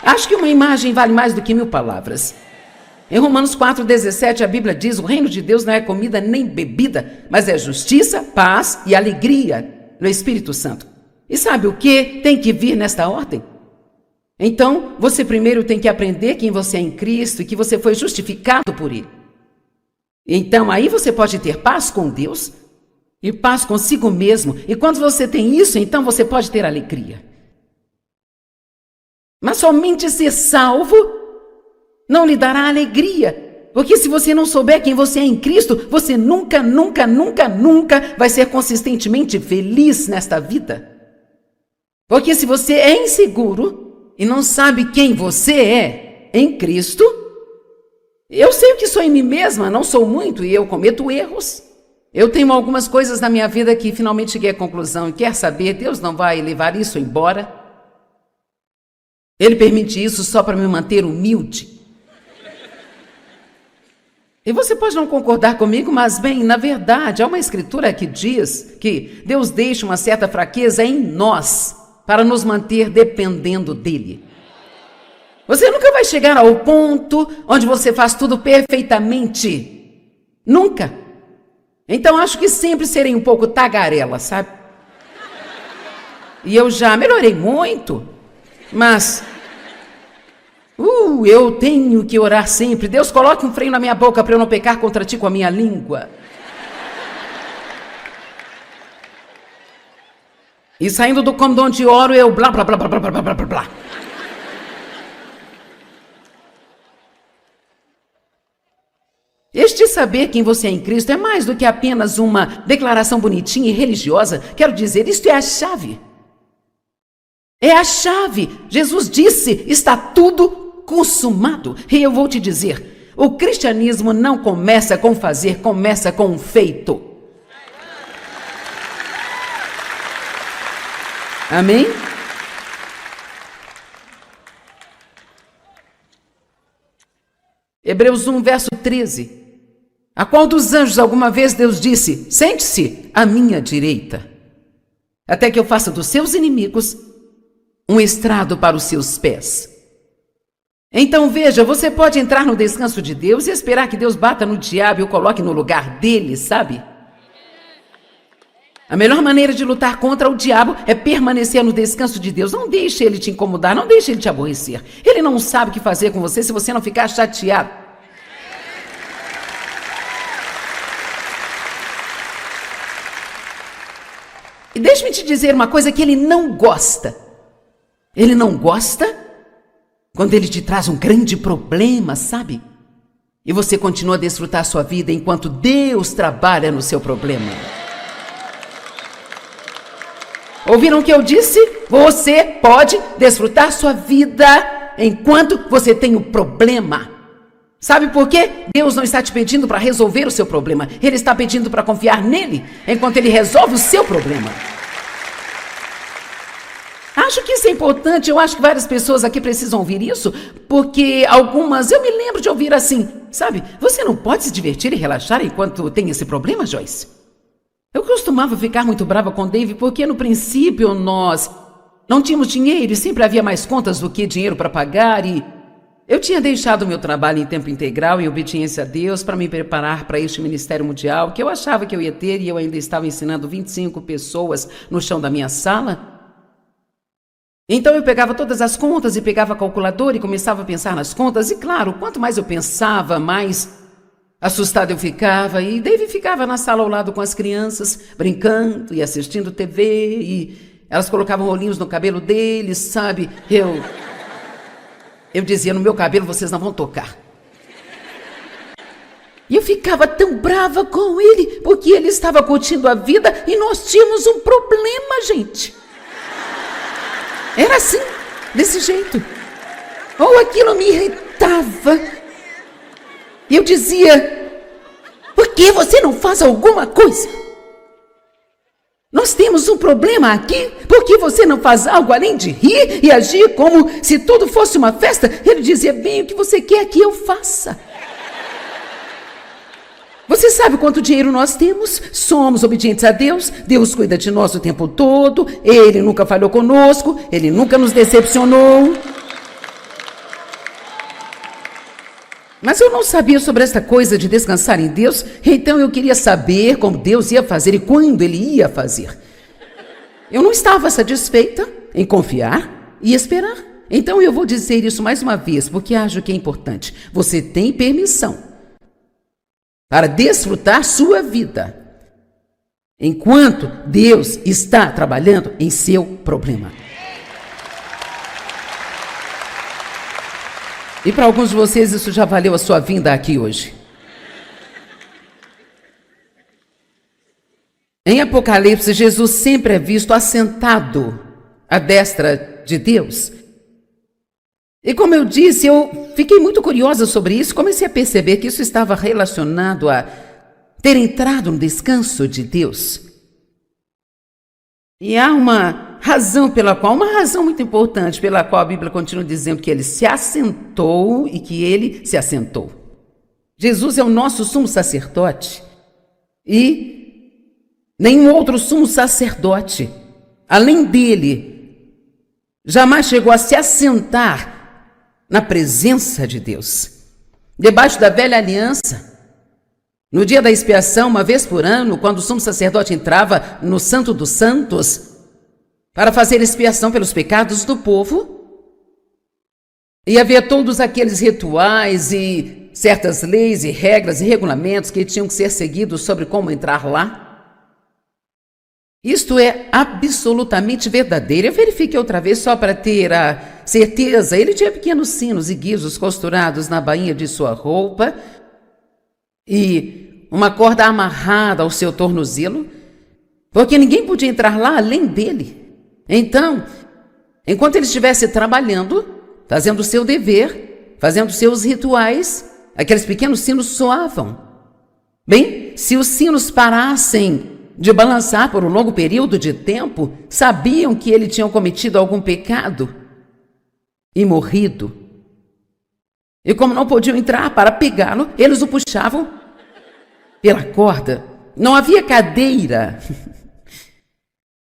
Acho que uma imagem vale mais do que 1000 palavras. Em Romanos 4,17, a Bíblia diz, o reino de Deus não é comida nem bebida, mas é justiça, paz e alegria no Espírito Santo. E sabe o que tem que vir nesta ordem? Então, você primeiro tem que aprender quem você é em Cristo e que você foi justificado por Ele. Então, aí você pode ter paz com Deus e paz consigo mesmo. E quando você tem isso, então você pode ter alegria. Mas somente ser salvo não lhe dará alegria. Porque se você não souber quem você é em Cristo, você nunca vai ser consistentemente feliz nesta vida. Porque se você é inseguro e não sabe quem você é em Cristo, eu sei o que sou em mim mesma, não sou muito e eu cometo erros. Eu tenho algumas coisas na minha vida que finalmente cheguei à conclusão e quer saber, Deus não vai levar isso embora. Ele permite isso só para me manter humilde. E você pode não concordar comigo, mas bem, na verdade, há uma escritura que diz que Deus deixa uma certa fraqueza em nós para nos manter dependendo dele. Você nunca vai chegar ao ponto onde você faz tudo perfeitamente. Nunca. Então acho que sempre serei um pouco tagarela, sabe? E eu já melhorei muito, mas eu tenho que orar sempre. Deus, coloque um freio na minha boca para eu não pecar contra ti com a minha língua. E saindo do cômodo onde oro, eu blá, blá, blá, blá, blá, blá, blá, blá, blá. Este saber quem você é em Cristo é mais do que apenas uma declaração bonitinha e religiosa. Quero dizer, isto é a chave. É a chave. Jesus disse, está tudo consumado. E eu vou te dizer, o cristianismo não começa com fazer, começa com um feito. Amém? Hebreus 1, verso 13. A qual dos anjos alguma vez Deus disse, sente-se à minha direita, até que eu faça dos seus inimigos um estrado para os seus pés. Então veja, você pode entrar no descanso de Deus e esperar que Deus bata no diabo e o coloque no lugar dele, sabe? A melhor maneira de lutar contra o diabo é permanecer no descanso de Deus. Não deixe ele te incomodar, não deixe ele te aborrecer. Ele não sabe o que fazer com você se você não ficar chateado. E deixe-me te dizer uma coisa que ele não gosta. Ele não gosta quando ele te traz um grande problema, sabe? E você continua a desfrutar sua vida enquanto Deus trabalha no seu problema. Ouviram o que eu disse? Você pode desfrutar sua vida enquanto você tem um problema. Sabe por quê? Deus não está te pedindo para resolver o seu problema. Ele está pedindo para confiar nele enquanto ele resolve o seu problema. Acho que isso é importante. Eu acho que várias pessoas aqui precisam ouvir isso, porque algumas, eu me lembro de ouvir assim, sabe? Você não pode se divertir e relaxar enquanto tem esse problema, Joyce? Eu costumava ficar muito brava com Dave porque no princípio nós não tínhamos dinheiro e sempre havia mais contas do que dinheiro para pagar e eu tinha deixado o meu trabalho em tempo integral em obediência a Deus para me preparar para este ministério mundial que eu achava que eu ia ter e eu ainda estava ensinando 25 pessoas no chão da minha sala. Então eu pegava todas as contas e pegava a calculadora e começava a pensar nas contas e claro, quanto mais eu pensava, mais assustado eu ficava e Dave ficava na sala ao lado com as crianças, brincando e assistindo TV e elas colocavam rolinhos no cabelo deles, sabe? Eu dizia, no meu cabelo vocês não vão tocar. E eu ficava tão brava com ele, porque ele estava curtindo a vida e nós tínhamos um problema, gente. Era assim, desse jeito. Ou aquilo me irritava. E eu dizia, por que você não faz alguma coisa? Nós temos um problema aqui, por que você não faz algo além de rir e agir como se tudo fosse uma festa? Ele dizia, bem, o que você quer que eu faça? Você sabe quanto dinheiro nós temos? Somos obedientes a Deus, Deus cuida de nós o tempo todo, Ele nunca falhou conosco, Ele nunca nos decepcionou. Mas eu não sabia sobre essa coisa de descansar em Deus, então eu queria saber como Deus ia fazer e quando Ele ia fazer. Eu não estava satisfeita em confiar e esperar. Então eu vou dizer isso mais uma vez, porque acho que é importante. Você tem permissão para desfrutar sua vida, enquanto Deus está trabalhando em seu problema. E para alguns de vocês isso já valeu a sua vinda aqui hoje. Em Apocalipse, Jesus sempre é visto assentado à destra de Deus. E como eu disse, eu fiquei muito curiosa sobre isso, comecei a perceber que isso estava relacionado a ter entrado no descanso de Deus. E há uma razão uma razão muito importante pela qual a Bíblia continua dizendo que ele se assentou e que ele se assentou. Jesus é o nosso sumo sacerdote e nenhum outro sumo sacerdote, além dele, jamais chegou a se assentar na presença de Deus. Debaixo da velha aliança, no dia da expiação, uma vez por ano, quando o sumo sacerdote entrava no Santo dos Santos para fazer expiação pelos pecados do povo, e havia todos aqueles rituais e certas leis e regras e regulamentos que tinham que ser seguidos sobre como entrar lá. Isto é absolutamente verdadeiro. Eu verifiquei outra vez só para ter a certeza. Ele tinha pequenos sinos e guizos costurados na bainha de sua roupa e uma corda amarrada ao seu tornozelo, porque ninguém podia entrar lá além dele. Então, enquanto ele estivesse trabalhando, fazendo o seu dever, fazendo seus rituais, aqueles pequenos sinos soavam. Bem, se os sinos parassem de balançar por um longo período de tempo, sabiam que ele tinha cometido algum pecado e morrido. E como não podiam entrar para pegá-lo, eles o puxavam pela corda. Não havia cadeira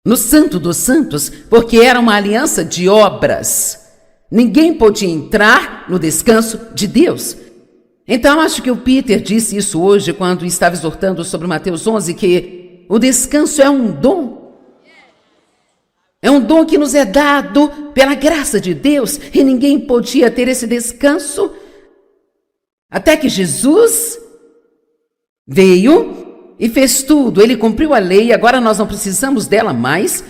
no Santo dos Santos, porque era uma aliança de obras. Ninguém podia entrar no descanso de Deus. Então, acho que o Peter disse isso hoje quando estava exortando sobre Mateus 11, que o descanso é um dom. É um dom que nos é dado pela graça de Deus e ninguém podia ter esse descanso até que Jesus veio e fez tudo. Ele cumpriu a lei, agora nós não precisamos dela mais.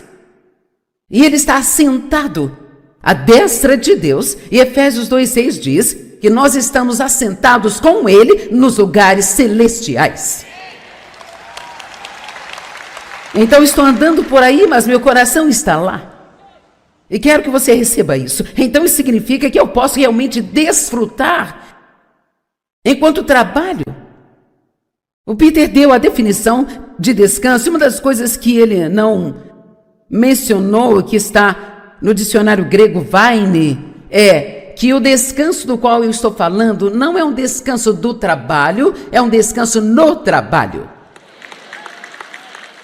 E ele está assentado à destra de Deus. E Efésios 2,6 diz que nós estamos assentados com ele nos lugares celestiais. Então estou andando por aí, mas meu coração está lá. E quero que você receba isso. Então isso significa que eu posso realmente desfrutar enquanto trabalho. O Peter deu a definição de descanso. Uma das coisas que ele não mencionou, que está no dicionário grego Vine, é que o descanso do qual eu estou falando não é um descanso do trabalho, é um descanso no trabalho.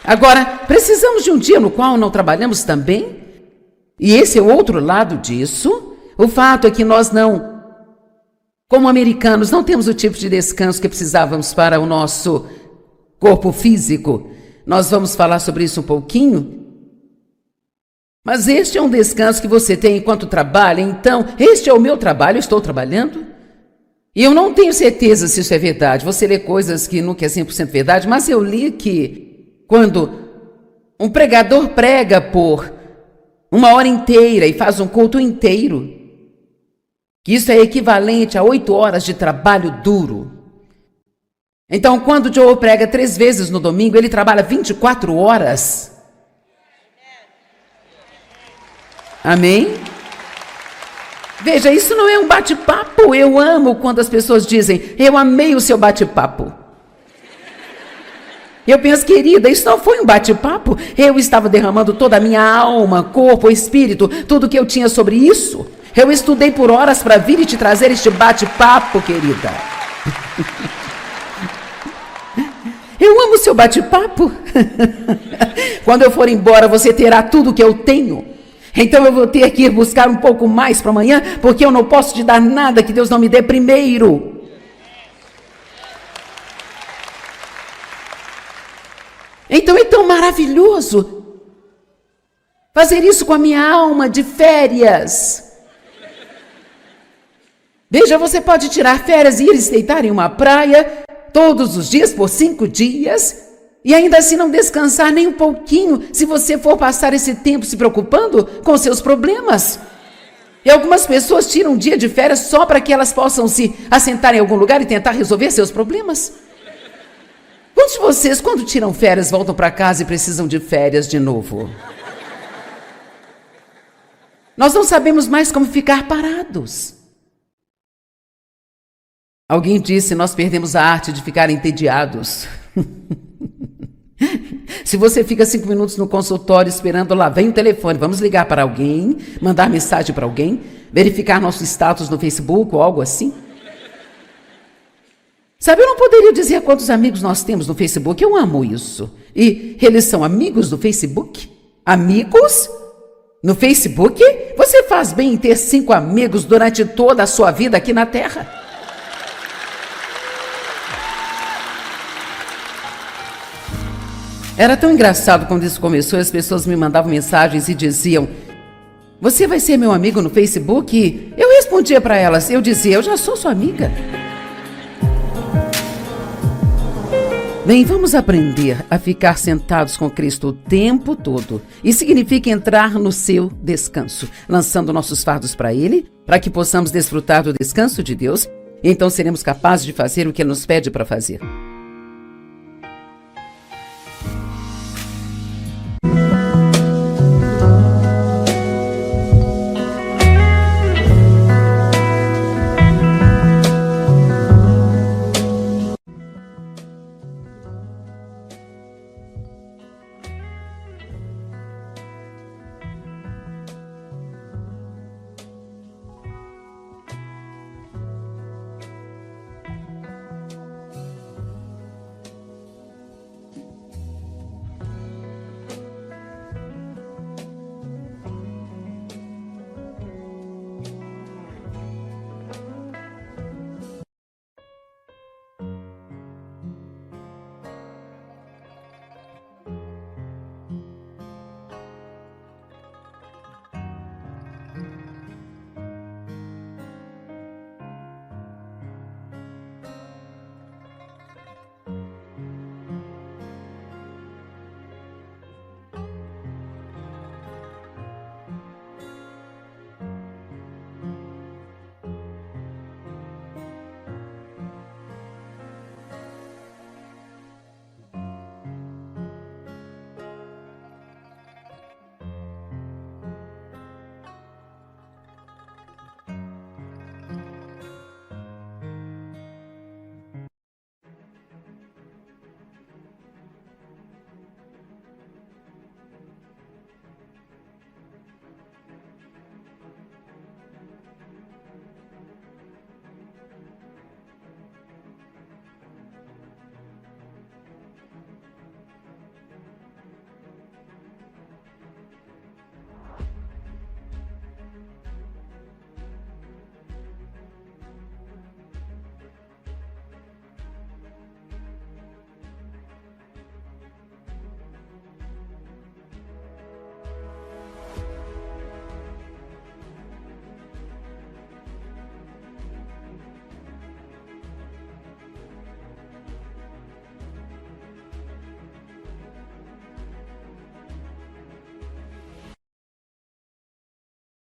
Agora, precisamos de um dia no qual não trabalhamos também? E esse é o outro lado disso. O fato é que nós não, como americanos, não temos o tipo de descanso que precisávamos para o nosso corpo físico. Nós vamos falar sobre isso um pouquinho. Mas este é um descanso que você tem enquanto trabalha. Então, este é o meu trabalho, eu estou trabalhando. E eu não tenho certeza se isso é verdade. Você lê coisas que nunca é 100% verdade, mas eu li que quando um pregador prega por 1 hora inteira e faz um culto inteiro, que isso é equivalente a 8 horas de trabalho duro. Então, quando o Joe prega 3 vezes no domingo, ele trabalha 24 horas. Amém? Veja, isso não é um bate-papo. Eu amo quando as pessoas dizem, eu amei o seu bate-papo. Eu penso, querida, isso não foi um bate-papo. Eu estava derramando toda a minha alma, corpo, espírito, tudo que eu tinha sobre isso. Eu estudei por horas para vir e te trazer este bate-papo, querida. Eu amo o seu bate-papo. Quando eu for embora, você terá tudo que eu tenho. Então eu vou ter que ir buscar um pouco mais para amanhã, porque eu não posso te dar nada que Deus não me dê primeiro. Então é tão maravilhoso fazer isso com a minha alma de férias. Veja, você pode tirar férias e ir se deitar em uma praia todos os dias por 5 dias e ainda assim não descansar nem um pouquinho se você for passar esse tempo se preocupando com seus problemas. E algumas pessoas tiram um dia de férias só para que elas possam se assentar em algum lugar e tentar resolver seus problemas. Quantos de vocês, quando tiram férias, voltam para casa e precisam de férias de novo? Nós não sabemos mais como ficar parados. Alguém disse, nós perdemos a arte de ficar entediados. Se você fica 5 minutos no consultório esperando, lá vem o telefone, vamos ligar para alguém, mandar mensagem para alguém, verificar nosso status no Facebook ou algo assim. Sabe, eu não poderia dizer quantos amigos nós temos no Facebook, eu amo isso. E eles são amigos do Facebook? Amigos? No Facebook? Você faz bem em ter 5 amigos durante toda a sua vida aqui na Terra. Era tão engraçado quando isso começou, as pessoas me mandavam mensagens e diziam, você vai ser meu amigo no Facebook? E eu respondia para elas, eu dizia, eu já sou sua amiga. Bem, vamos aprender a ficar sentados com Cristo o tempo todo. Isso significa entrar no seu descanso, lançando nossos fardos para Ele, para que possamos desfrutar do descanso de Deus, e então seremos capazes de fazer o que Ele nos pede para fazer.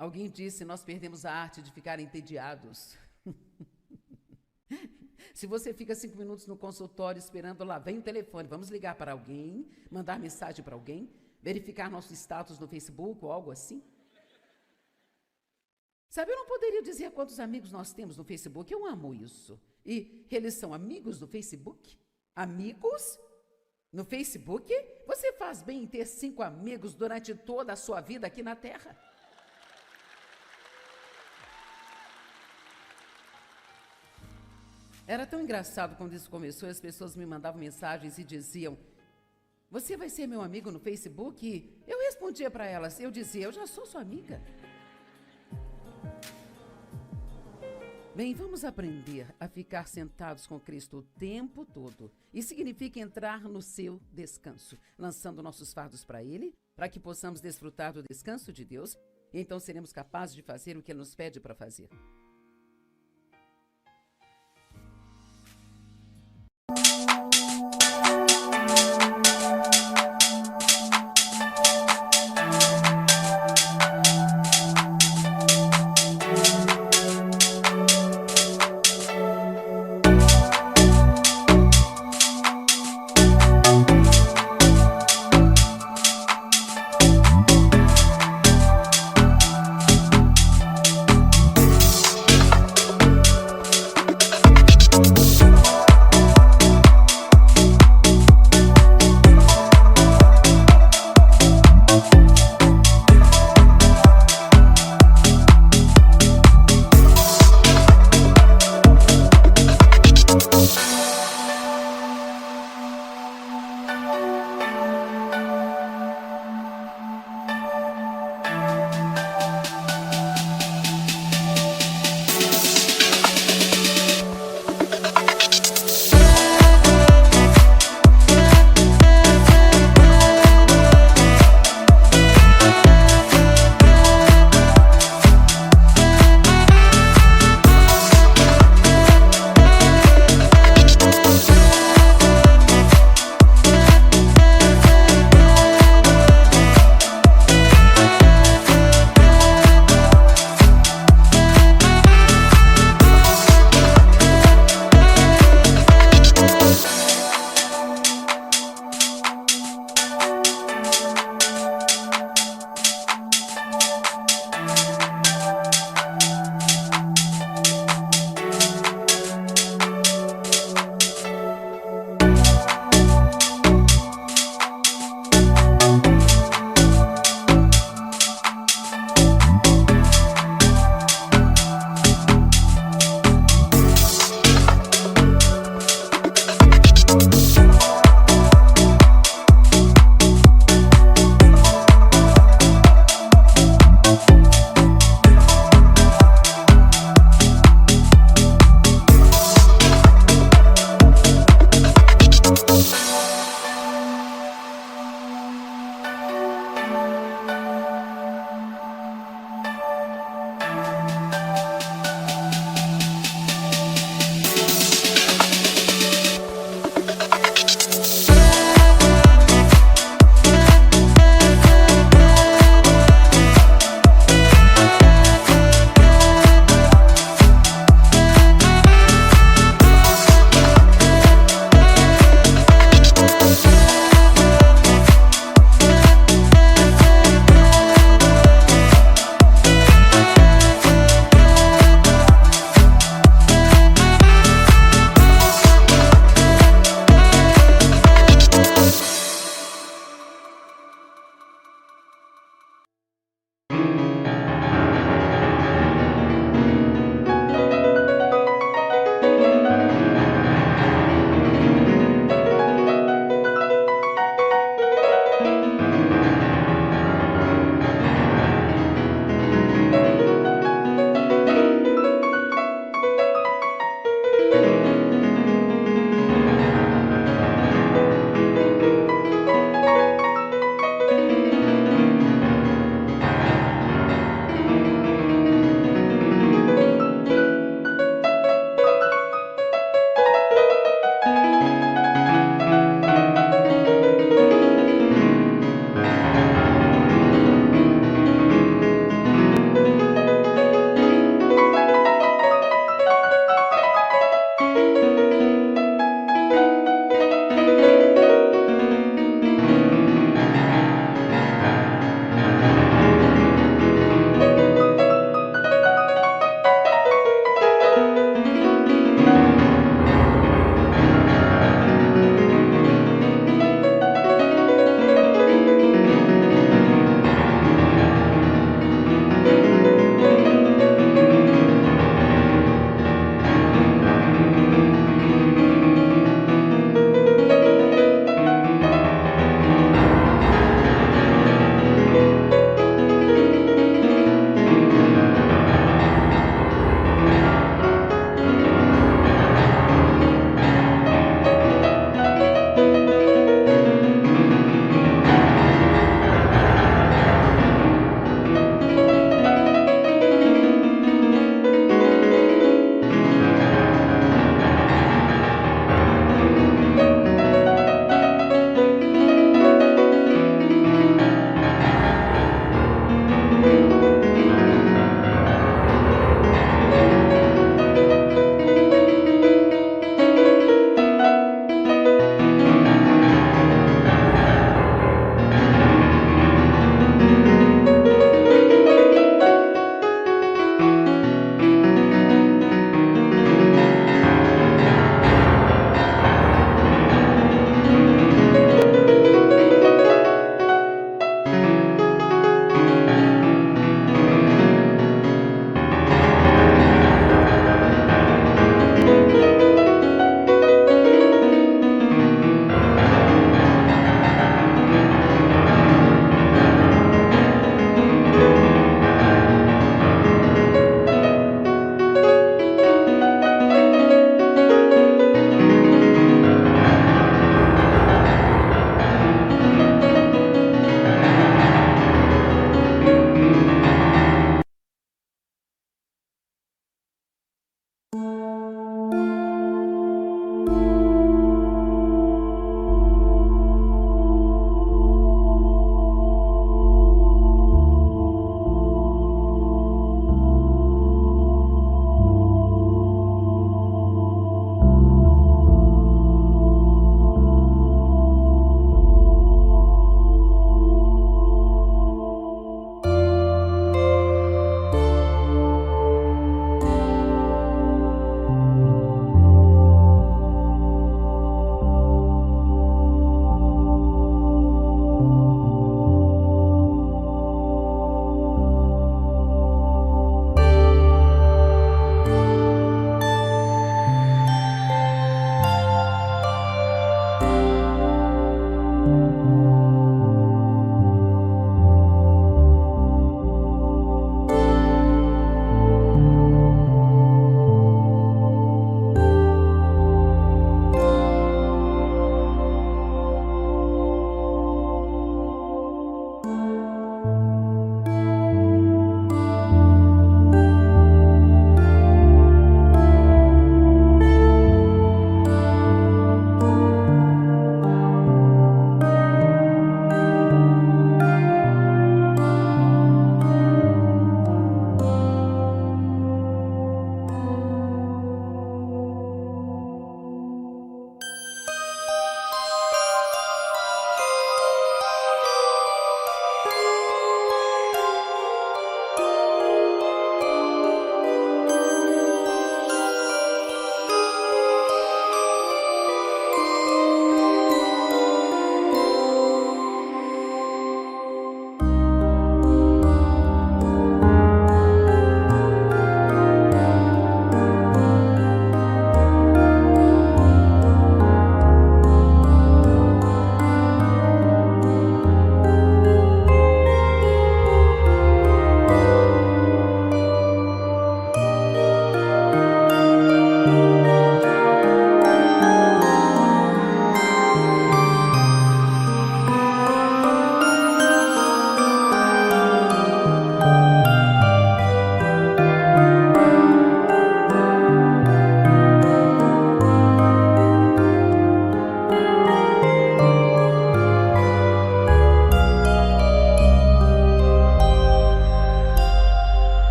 Alguém disse: nós perdemos a arte de ficar entediados. Se você fica 5 minutos no consultório esperando, lá vem o telefone, vamos ligar para alguém, mandar mensagem para alguém, verificar nosso status no Facebook ou algo assim. Sabe, eu não poderia dizer quantos amigos nós temos no Facebook, eu amo isso. E eles são amigos do Facebook? Amigos? No Facebook? Você faz bem em ter 5 amigos durante toda a sua vida aqui na Terra. Era tão engraçado quando isso começou, as pessoas me mandavam mensagens e diziam: você vai ser meu amigo no Facebook? E eu respondia para elas, eu dizia: eu já sou sua amiga. Bem, vamos aprender a ficar sentados com Cristo o tempo todo. Isso significa entrar no seu descanso, lançando nossos fardos para Ele, para que possamos desfrutar do descanso de Deus, e então seremos capazes de fazer o que Ele nos pede para fazer.